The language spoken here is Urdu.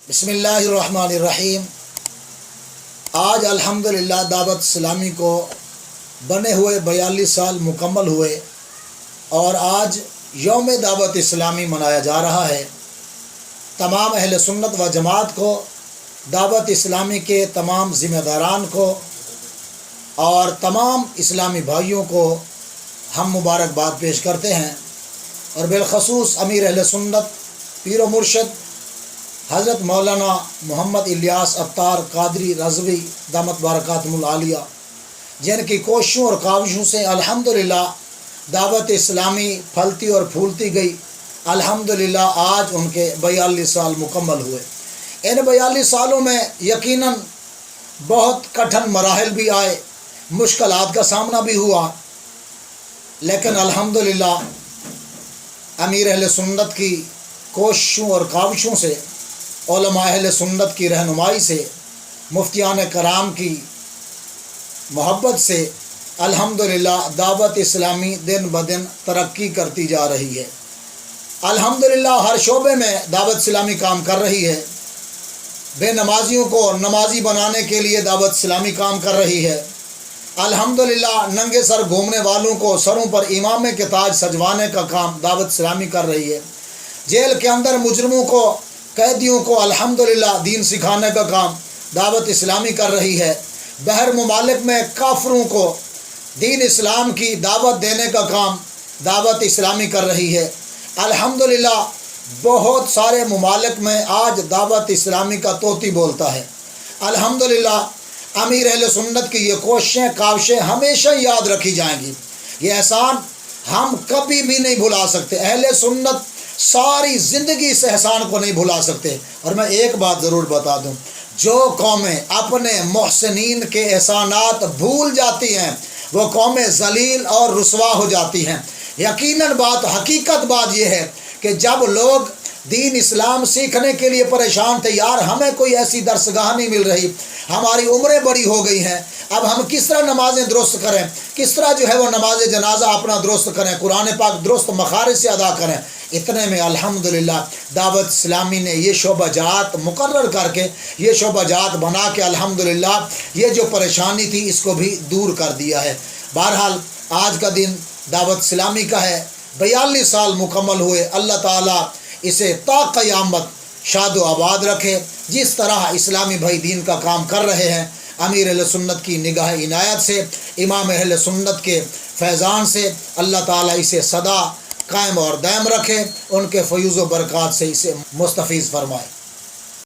بسم اللہ الرحمن الرحیم۔ آج الحمدللہ دعوت اسلامی کو بنے ہوئے 42 سال مکمل ہوئے اور آج یوم دعوت اسلامی منایا جا رہا ہے۔ تمام اہل سنت و جماعت کو، دعوت اسلامی کے تمام ذمہ داران کو اور تمام اسلامی بھائیوں کو ہم مبارکباد پیش کرتے ہیں، اور بالخصوص امیر اہل سنت پیر و مرشد حضرت مولانا محمد الیاس اتار قادری رضوی دامت برکاتہم العالیہ، جن کی کوششوں اور کاوشوں سے الحمدللہ دعوت اسلامی پھلتی اور پھولتی گئی۔ الحمدللہ آج ان کے 42 سال مکمل ہوئے۔ ان 42 سالوں میں یقیناً بہت کٹھن مراحل بھی آئے، مشکلات کا سامنا بھی ہوا، لیکن الحمدللہ امیر اہل سنت کی کوششوں اور کاوشوں سے، علماء اہل سنت کی رہنمائی سے، مفتیان کرام کی محبت سے الحمدللہ دعوت اسلامی دن بدن ترقی کرتی جا رہی ہے۔ الحمدللہ ہر شعبے میں دعوت اسلامی کام کر رہی ہے۔ بے نمازیوں کو نمازی بنانے کے لیے دعوت اسلامی کام کر رہی ہے۔ الحمدللہ ننگے سر گھومنے والوں کو سروں پر امامے کے تاج سجوانے کا کام دعوت اسلامی کر رہی ہے۔ جیل کے اندر مجرموں کو، قیدیوں کو الحمدللہ دین سکھانے کا کام دعوت اسلامی کر رہی ہے۔ بہر ممالک میں کافروں کو دین اسلام کی دعوت دینے کا کام دعوت اسلامی کر رہی ہے۔ الحمدللہ بہت سارے ممالک میں آج دعوت اسلامی کا طوطی بولتا ہے۔ الحمدللہ امیر اہل سنت کی یہ کوششیں کاوشیں ہمیشہ یاد رکھی جائیں گی۔ یہ احسان ہم کبھی بھی نہیں بھلا سکتے۔ اہل سنت ساری زندگی اس احسان کو نہیں بھلا سکتے۔ اور میں ایک بات ضرور بتا دوں، جو قومیں اپنے محسنین کے احسانات بھول جاتی ہیں وہ قومیں ذلیل اور رسوا ہو جاتی ہیں۔ یقیناً حقیقت بات یہ ہے کہ جب لوگ دین اسلام سیکھنے کے لیے پریشان تھے، یار ہمیں کوئی ایسی درسگاہ نہیں مل رہی، ہماری عمریں بڑی ہو گئی ہیں، اب ہم کس طرح نمازیں درست کریں، کس طرح وہ نماز جنازہ اپنا درست کریں، قرآن پاک درست مخارج سے ادا کریں۔ اتنے میں الحمدللہ دعوت اسلامی نے یہ شعبہ جات مقرر کر کے، یہ شعبہ جات بنا کے الحمدللہ یہ جو پریشانی تھی اس کو بھی دور کر دیا ہے۔ بہرحال آج کا دن دعوت اسلامی کا ہے، 42 سال مکمل ہوئے۔ اللہ تعالیٰ اسے تا قیامت شاد و آباد رکھے۔ جس طرح اسلامی بھائی دین کا کام کر رہے ہیں، امیر اہل سنت کی نگاہ عنایت سے، امام اہل سنت کے فیضان سے اللہ تعالیٰ اسے صدا قائم اور دائم رکھے، ان کے فیوز و برکات سے اسے مستفیض فرمائے۔